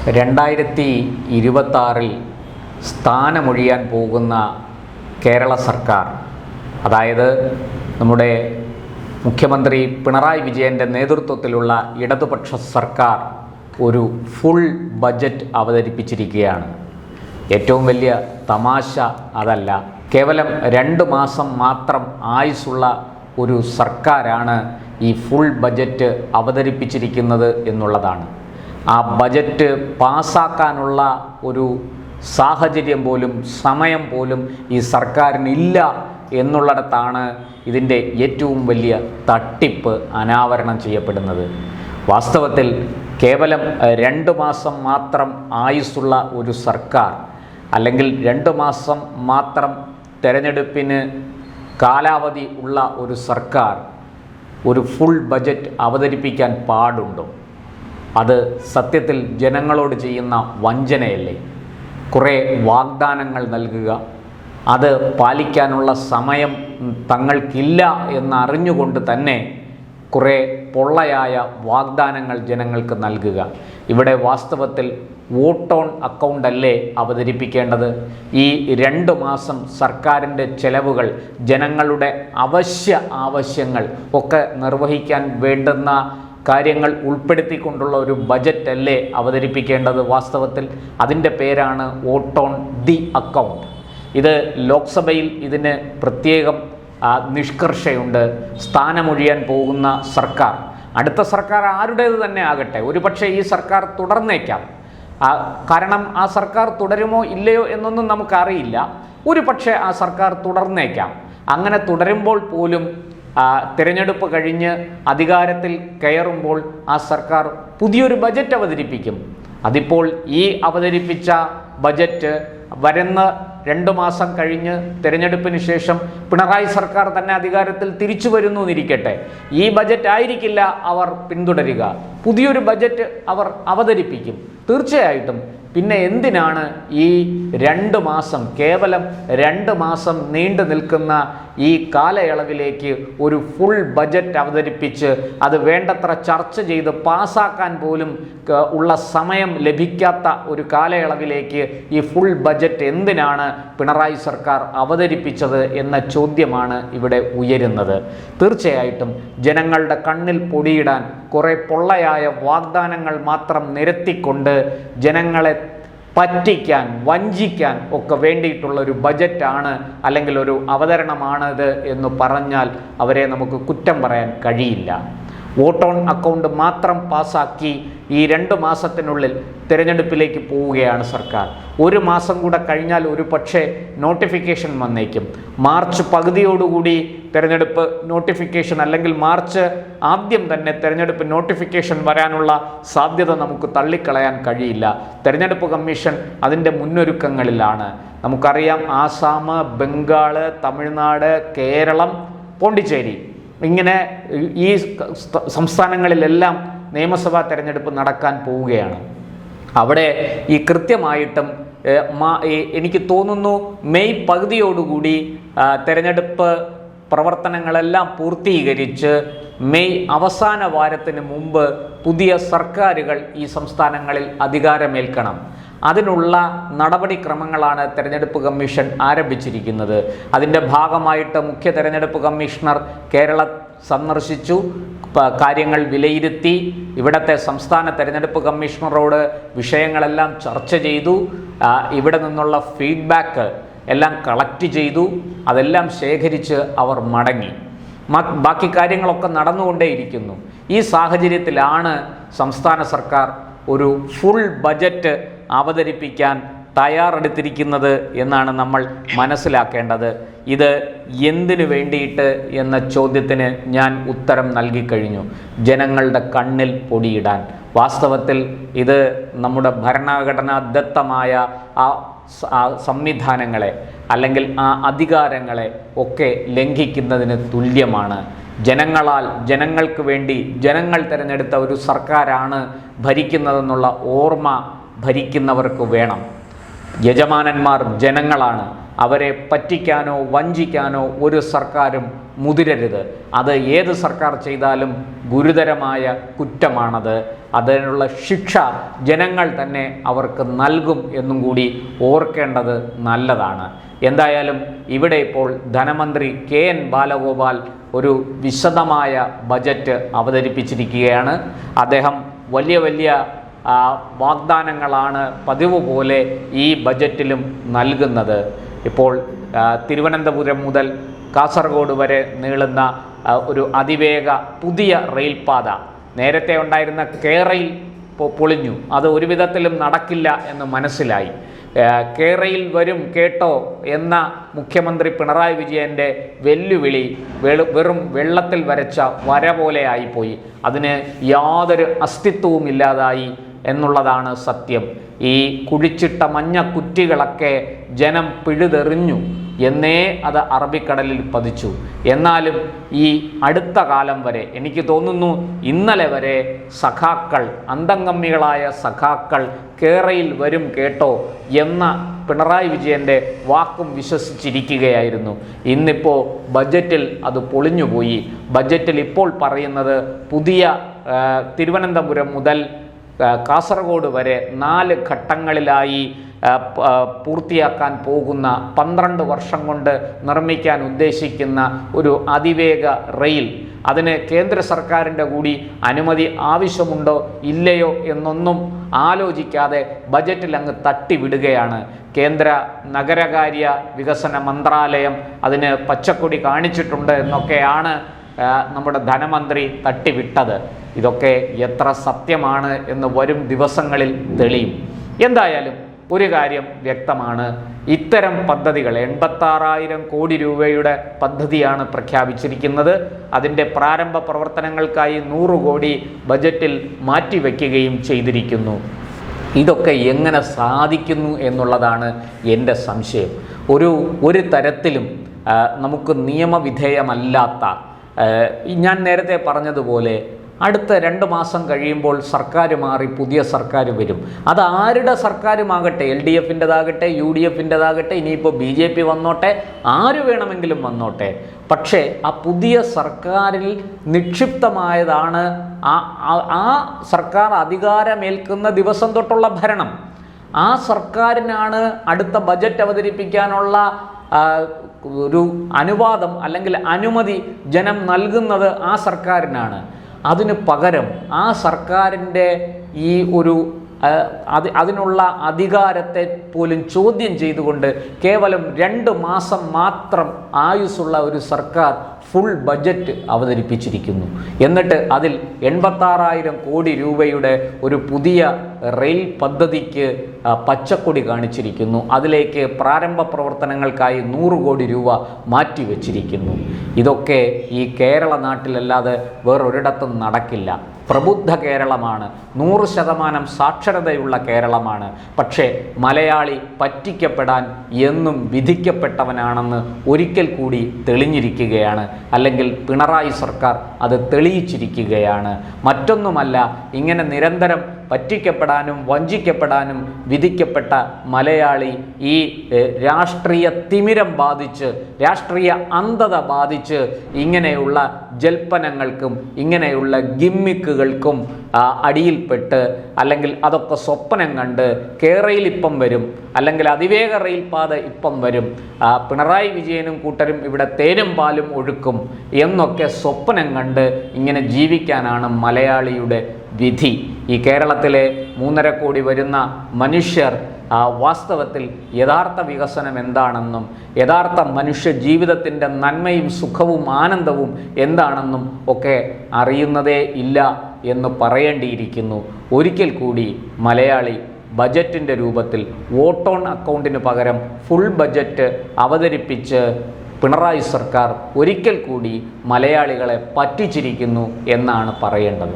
2026 സ്ഥാനമൊഴിയാൻ പോകുന്ന കേരള സർക്കാർ, അതായത് നമ്മുടെ മുഖ്യമന്ത്രി പിണറായി വിജയൻ്റെ നേതൃത്വത്തിലുള്ള ഇടതുപക്ഷ സർക്കാർ ഒരു ഫുൾ ബജറ്റ് അവതരിപ്പിച്ചിരിക്കുകയാണ്. ഏറ്റവും വലിയ തമാശ അതല്ല, കേവലം 2 മാസം മാത്രം ആയുസ്സുള്ള ഒരു സർക്കാരാണ് ഈ ഫുൾ ബജറ്റ് അവതരിപ്പിച്ചിരിക്കുന്നത് എന്നുള്ളതാണ്. ആ ബജറ്റ് പാസ്സാക്കാനുള്ള ഒരു സാഹചര്യം പോലും സമയം പോലും ഈ സർക്കാരിനില്ല എന്നുള്ളിടത്താണ് ഇതിൻ്റെ ഏറ്റവും വലിയ തട്ടിപ്പ് അനാവരണം ചെയ്യപ്പെടുന്നത്. വാസ്തവത്തിൽ കേവലം 2 മാസം മാത്രം ആയുസ്സുള്ള ഒരു സർക്കാർ, അല്ലെങ്കിൽ 2 മാസം മാത്രം തെരഞ്ഞെടുപ്പിന് കാലാവധി ഉള്ള ഒരു സർക്കാർ ഒരു ഫുൾ ബജറ്റ് അവതരിപ്പിക്കാൻ പാടുണ്ടോ? അത് സത്യത്തിൽ ജനങ്ങളോട് ചെയ്യുന്ന വഞ്ചനയല്ലേ? കുറേ വാഗ്ദാനങ്ങൾ നൽകുക, അത് പാലിക്കാനുള്ള സമയം തങ്ങൾക്കില്ല എന്നറിഞ്ഞുകൊണ്ട് തന്നെ കുറേ പൊള്ളയായ വാഗ്ദാനങ്ങൾ ജനങ്ങൾക്ക് നൽകുക. ഇവിടെ വാസ്തവത്തിൽ വോട്ട് ഓൺ അക്കൗണ്ട് അല്ലേ അവതരിപ്പിക്കേണ്ടത്? ഈ 2 മാസം സർക്കാരിൻ്റെ ചെലവുകൾ, ജനങ്ങളുടെ ആവശ്യങ്ങൾ ഒക്കെ നിർവഹിക്കാൻ വേണ്ടുന്ന കാര്യങ്ങൾ ഉൾപ്പെടുത്തിക്കൊണ്ടുള്ള ഒരു ബജറ്റ് അല്ലേ അവതരിപ്പിക്കേണ്ടത്? വാസ്തവത്തിൽ അതിൻ്റെ പേരാണ് വോട്ട് ഓൺ ദി അക്കൗണ്ട്. ഇത് ലോക്സഭയിൽ ഇതിന് പ്രത്യേകം നിഷ്കർഷയുണ്ട്. സ്ഥാനമൊഴിയാൻ പോകുന്ന സർക്കാർ, അടുത്ത സർക്കാർ ആരുടേത് തന്നെ ആകട്ടെ, ഒരുപക്ഷെ ഈ സർക്കാർ തുടർന്നേക്കാം. കാരണം ആ സർക്കാർ തുടരുമോ ഇല്ലയോ എന്നൊന്നും നമുക്കറിയില്ല. ഒരു പക്ഷേ ആ സർക്കാർ തുടർന്നേക്കാം. അങ്ങനെ തുടരുമ്പോൾ പോലും തിരഞ്ഞെടുപ്പ് കഴിഞ്ഞ് അധികാരത്തിൽ കയറുമ്പോൾ ആ സർക്കാർ പുതിയൊരു ബജറ്റ് അവതരിപ്പിക്കും. അതിപ്പോൾ ഈ അവതരിപ്പിച്ച ബജറ്റ് വരുന്ന 2 മാസം കഴിഞ്ഞ് തിരഞ്ഞെടുപ്പിന് ശേഷം പിണറായി സർക്കാർ തന്നെ അധികാരത്തിൽ തിരിച്ചു വരുന്നു എന്നിരിക്കട്ടെ, ഈ ബജറ്റ് ആയിരിക്കില്ല അവർ പിന്തുടരുക. പുതിയൊരു ബജറ്റ് അവർ അവതരിപ്പിക്കും തീർച്ചയായിട്ടും. പിന്നെ എന്തിനാണ് ഈ 2 മാസം, കേവലം 2 മാസം നീണ്ടു നിൽക്കുന്ന ഈ കാലയളവിലേക്ക് ഒരു ഫുൾ ബജറ്റ് അവതരിപ്പിച്ച് അത് വേണ്ടത്ര ചർച്ച ചെയ്ത് പാസ്സാക്കാൻ പോലും ഉള്ള സമയം ലഭിക്കാത്ത ഒരു കാലയളവിലേക്ക് ഈ ഫുൾ ബജറ്റ് എന്തിനാണ് പിണറായി സർക്കാർ അവതരിപ്പിച്ചത് എന്ന ചോദ്യമാണ് ഇവിടെ ഉയരുന്നത്. തീർച്ചയായിട്ടും ജനങ്ങളുടെ കണ്ണിൽ പൊടിയിടാൻ കുറേ പൊള്ളയായ വാഗ്ദാനങ്ങൾ മാത്രം നിരത്തിക്കൊണ്ട് ജനങ്ങളെ പറ്റിക്കാൻ, വഞ്ചിക്കാൻ ഒക്കെ വേണ്ടിയിട്ടുള്ള ഒരു ബജറ്റാണ്, അല്ലെങ്കിൽ ഒരു അവതരണമാണിത് എന്ന് പറഞ്ഞാൽ അവരെ നമുക്ക് കുറ്റം പറയാൻ കഴിയില്ല. വോട്ട് ഓൺ അക്കൗണ്ട് മാത്രം പാസ്സാക്കി ഈ 2 മാസത്തിനുള്ളിൽ തിരഞ്ഞെടുപ്പിലേക്ക് പോവുകയാണ് സർക്കാർ. 1 മാസം കൂടെ കഴിഞ്ഞാൽ ഒരു പക്ഷേ നോട്ടിഫിക്കേഷൻ വന്നേക്കും. മാർച്ച് പകുതിയോടുകൂടി തിരഞ്ഞെടുപ്പ് നോട്ടിഫിക്കേഷൻ, അല്ലെങ്കിൽ മാർച്ച് ആദ്യം തന്നെ തിരഞ്ഞെടുപ്പ് നോട്ടിഫിക്കേഷൻ വരാനുള്ള സാധ്യത നമുക്ക് തള്ളിക്കളയാൻ കഴിയില്ല. തിരഞ്ഞെടുപ്പ് കമ്മീഷൻ അതിൻ്റെ മുന്നൊരുക്കങ്ങളിലാണ്. നമുക്കറിയാം, ആസാം, ബംഗാൾ, തമിഴ്നാട്, കേരളം, പോണ്ടിച്ചേരി, ഇങ്ങനെ ഈ സംസ്ഥാനങ്ങളിലെല്ലാം നിയമസഭാ തെരഞ്ഞെടുപ്പ് നടക്കാൻ പോവുകയാണ്. അവിടെ ഈ കൃത്യമായിട്ടും എനിക്ക് തോന്നുന്നു മെയ് പകുതിയോടുകൂടി തെരഞ്ഞെടുപ്പ് പ്രവർത്തനങ്ങളെല്ലാം പൂർത്തീകരിച്ച് മെയ് അവസാന വാരത്തിന് മുമ്പ് പുതിയ സർക്കാരുകൾ ഈ സംസ്ഥാനങ്ങളിൽ അധികാരമേൽക്കണം. അതിനുള്ള നടപടിക്രമങ്ങളാണ് തെരഞ്ഞെടുപ്പ് കമ്മീഷൻ ആരംഭിച്ചിരിക്കുന്നത്. അതിൻ്റെ ഭാഗമായിട്ട് മുഖ്യ തെരഞ്ഞെടുപ്പ് കമ്മീഷണർ കേരളം സന്ദർശിച്ചു, കാര്യങ്ങൾ വിലയിരുത്തി. ഇവിടുത്തെ സംസ്ഥാന തെരഞ്ഞെടുപ്പ് കമ്മീഷണറോട് വിഷയങ്ങളെല്ലാം ചർച്ച ചെയ്തു. ഇവിടെ നിന്നുള്ള ഫീഡ്ബാക്ക് എല്ലാം കളക്ട് ചെയ്തു. അതെല്ലാം ശേഖരിച്ച് അവർ മടങ്ങി. ബാക്കി കാര്യങ്ങളൊക്കെ നടന്നുകൊണ്ടേയിരിക്കുന്നു. ഈ സാഹചര്യത്തിലാണ് സംസ്ഥാന സർക്കാർ ഒരു ഫുൾ ബജറ്റ് അവതരിപ്പിക്കാൻ തയ്യാറെടുത്തിരിക്കുന്നത് എന്നാണ് നമ്മൾ മനസ്സിലാക്കേണ്ടത്. ഇത് എന്തിനു വേണ്ടിയിട്ട് എന്ന ചോദ്യത്തിന് ഞാൻ ഉത്തരം നൽകിക്കഴിഞ്ഞു. ജനങ്ങളുടെ കണ്ണിൽ പൊടിയിടാൻ. വാസ്തവത്തിൽ ഇത് നമ്മുടെ ഭരണഘടനാദത്തമായ ആ സംവിധാനങ്ങളെ, അല്ലെങ്കിൽ ആ അധികാരങ്ങളെ ഒക്കെ ലംഘിക്കുന്നതിന് തുല്യമാണ്. ജനങ്ങൾക്ക് വേണ്ടി ജനങ്ങൾ തിരഞ്ഞെടുത്ത ഒരു സർക്കാരാണ് ഭരിക്കുന്നതെന്നുള്ള ഓർമ്മ ഭരിക്കുന്നവർക്ക് വേണം. യജമാനന്മാർ ജനങ്ങളാണ്. അവരെ പറ്റിക്കാനോ വഞ്ചിക്കാനോ ഒരു സർക്കാരും മുതിരരുത്. അത് ഏത് സർക്കാർ ചെയ്താലും ഗുരുതരമായ കുറ്റമാണത്. അതിനുള്ള ശിക്ഷ ജനങ്ങൾ തന്നെ അവർക്ക് നൽകും എന്നും കൂടി ഓർക്കേണ്ടത് നല്ലതാണ്. എന്തായാലും ഇവിടെ ഇപ്പോൾ ധനമന്ത്രി KN ബാലഗോപാൽ ഒരു വിശദമായ ബജറ്റ് അവതരിപ്പിച്ചിരിക്കുകയാണ്. അദ്ദേഹം വലിയ വലിയ വാഗ്ദാനങ്ങളാണ് പതിവ് പോലെ ഈ ബജറ്റിലും നൽകുന്നത്. ഇപ്പോൾ തിരുവനന്തപുരം മുതൽ കാസർഗോഡ് വരെ നീളുന്ന ഒരു അതിവേഗ പുതിയ റെയിൽപാത, നേരത്തെ ഉണ്ടായിരുന്ന കേരയിൽ പൊളിഞ്ഞു, അത് ഒരു വിധത്തിലും നടക്കില്ല എന്ന് മനസ്സിലായി. കേരയിൽ വരും കേട്ടോ എന്ന മുഖ്യമന്ത്രി പിണറായി വിജയൻ്റെ വെല്ലുവിളി വെറും വെള്ളത്തിൽ വരച്ച വര പോലെ ആയിപ്പോയി. അതിന് യാതൊരു അസ്തിത്വവും ഇല്ലാതായി എന്നുള്ളതാണ് സത്യം. ഈ കുഴിച്ചിട്ട മഞ്ഞ കുറ്റികളൊക്കെ ജനം പിഴുതെറിഞ്ഞു എന്നേ അത് അറബിക്കടലിൽ പതിച്ചു. എന്നാലും ഈ അടുത്ത കാലം വരെ, എനിക്ക് തോന്നുന്നു ഇന്നലെ വരെ സഖാക്കൾ, അന്തംഗമ്മികളായ സഖാക്കൾ കേരയിൽ വരും കേട്ടോ എന്ന പിണറായി വിജയൻ്റെ വാക്കും വിശ്വസിച്ചിരിക്കുകയായിരുന്നു. ഇന്നിപ്പോൾ ബജറ്റിൽ അത് പൊളിഞ്ഞുപോയി. ബജറ്റിൽ ഇപ്പോൾ പറയുന്നത് പുതിയ തിരുവനന്തപുരം മുതൽ കാസർഗോഡ് വരെ 4 ഘട്ടങ്ങളിലായി പൂർത്തിയാക്കാൻ പോകുന്ന 12 വർഷം കൊണ്ട് നിർമ്മിക്കാൻ ഉദ്ദേശിക്കുന്ന ഒരു അതിവേഗ റെയിൽ, അതിന് കേന്ദ്ര സർക്കാരിൻ്റെ കൂടി അനുമതി ആവശ്യമുണ്ടോ ഇല്ലയോ എന്നൊന്നും ആലോചിക്കാതെ ബജറ്റിൽ അങ്ങ് തട്ടിവിടുകയാണ്. കേന്ദ്ര നഗരകാര്യ വികസന മന്ത്രാലയം അതിന് പച്ചക്കൊടി കാണിച്ചിട്ടുണ്ട് എന്നൊക്കെയാണ് നമ്മുടെ ധനമന്ത്രി തട്ടിവിട്ടത്. ഇതൊക്കെ എത്ര സത്യമാണ് എന്ന് വരും ദിവസങ്ങളിൽ തെളിയും. എന്തായാലും ഒരു കാര്യം വ്യക്തമാണ്, ഇത്തരം പദ്ധതികൾ 86,000 കോടി രൂപയുടെ പദ്ധതിയാണ് പ്രഖ്യാപിച്ചിരിക്കുന്നത്. അതിൻ്റെ പ്രാരംഭ പ്രവർത്തനങ്ങൾക്കായി 100 കോടി ബജറ്റിൽ മാറ്റിവെക്കുകയും ചെയ്തിരിക്കുന്നു. ഇതൊക്കെ എങ്ങനെ സാധിക്കുന്നു എന്നുള്ളതാണ് എൻ്റെ സംശയം. ഒരു തരത്തിലും നമുക്ക് നിയമവിധേയമല്ലാത്ത, ഞാൻ നേരത്തെ പറഞ്ഞതുപോലെ അടുത്ത 2 മാസം കഴിയുമ്പോൾ സർക്കാർ മാറി പുതിയ സർക്കാർ വരും. അത് ആരുടെ സർക്കാരുമാകട്ടെ, LDFൻ്റെതാകട്ടെ, UDFൻ്റെതാകട്ടെ, ഇനിയിപ്പോൾ BJP വന്നോട്ടെ, ആര് വേണമെങ്കിലും വന്നോട്ടെ. പക്ഷേ ആ പുതിയ സർക്കാരിൽ നിക്ഷിപ്തമായതാണ് ആ സർക്കാർ അധികാരമേൽക്കുന്ന ദിവസം തൊട്ടുള്ള ഭരണം. ആ സർക്കാരിനാണ് അടുത്ത ബജറ്റ് അവതരിപ്പിക്കാനുള്ള ഒരു അനുവാദം അല്ലെങ്കിൽ അനുമതി ജനം നൽകുന്നത് ആ സർക്കാരിനാണ്. അതിന് പകരം ആ സർക്കാരിൻ്റെ ഈ അതിനുള്ള അധികാരത്തെ പോലും ചോദ്യം ചെയ്തുകൊണ്ട് കേവലം 2 മാസം മാത്രം ആയുസ്സുള്ള ഒരു സർക്കാർ ഫുൾ ബജറ്റ് അവതരിപ്പിച്ചിരിക്കുന്നു. എന്നിട്ട് അതിൽ 86,000 കോടി രൂപയുടെ ഒരു പുതിയ റെയിൽ പദ്ധതിക്ക് പച്ചക്കൊടി കാണിച്ചിരിക്കുന്നു. അതിലേക്ക് പ്രാരംഭ പ്രവർത്തനങ്ങൾക്കായി 100 കോടി രൂപ മാറ്റിവെച്ചിരിക്കുന്നു. ഇതൊക്കെ ഈ കേരള നാട്ടിലല്ലാതെ വേറൊരിടത്തും നടക്കില്ല. പ്രബുദ്ധ കേരളമാണ്, 100% സാക്ഷരതയുള്ള കേരളമാണ്. പക്ഷേ മലയാളി പറ്റിക്കപ്പെടാൻ എന്നും വിധിക്കപ്പെട്ടവനാണെന്ന് ഒരിക്കൽ കൂടി തെളിഞ്ഞിരിക്കുകയാണ്. അല്ലെങ്കിൽ പിണറായി സർക്കാർ അത് തെളിയിച്ചിരിക്കുകയാണ്. മറ്റൊന്നുമല്ല, ഇങ്ങനെ നിരന്തരം പറ്റിക്കപ്പെടാനും വഞ്ചിക്കപ്പെടാനും വിധിക്കപ്പെട്ട മലയാളി ഈ രാഷ്ട്രീയ തിമിരം ബാധിച്ച്, രാഷ്ട്രീയ അന്ധത ബാധിച്ച് ഇങ്ങനെയുള്ള ജൽപ്പനങ്ങൾക്കും ഇങ്ങനെയുള്ള ഗിമ്മിക്കുകൾക്കും അടിയിൽപ്പെട്ട്, അല്ലെങ്കിൽ അതൊക്കെ സ്വപ്നം കണ്ട് കേരളയിൽ ഇപ്പം വരും, അല്ലെങ്കിൽ അതിവേഗ റെയിൽപാത ഇപ്പം വരും, പിണറായി വിജയനും കൂട്ടരും ഇവിടെ തേനും പാലും ഒഴുക്കും എന്നൊക്കെ സ്വപ്നം കണ്ട് ഇങ്ങനെ ജീവിക്കാനാണ് മലയാളിയുടെ വിധി. ഈ കേരളത്തിലെ 3.5 കോടി വരുന്ന മനുഷ്യർ വാസ്തവത്തിൽ യഥാർത്ഥ വികസനം എന്താണെന്നും യഥാർത്ഥ മനുഷ്യ ജീവിതത്തിൻ്റെ നന്മയും സുഖവും ആനന്ദവും എന്താണെന്നും ഒക്കെ അറിയുന്നതേ ഇല്ല എന്ന് പറയേണ്ടിയിരിക്കുന്നു. ഒരിക്കൽ കൂടി മലയാളി ബജറ്റിൻ്റെ രൂപത്തിൽ വോട്ട് ഓൺ അക്കൗണ്ടിന് പകരം ഫുൾ ബജറ്റ് അവതരിപ്പിച്ച് പിണറായി സർക്കാർ ഒരിക്കൽ കൂടി മലയാളികളെ പറ്റിച്ചിരിക്കുന്നു എന്നാണ് പറയേണ്ടത്.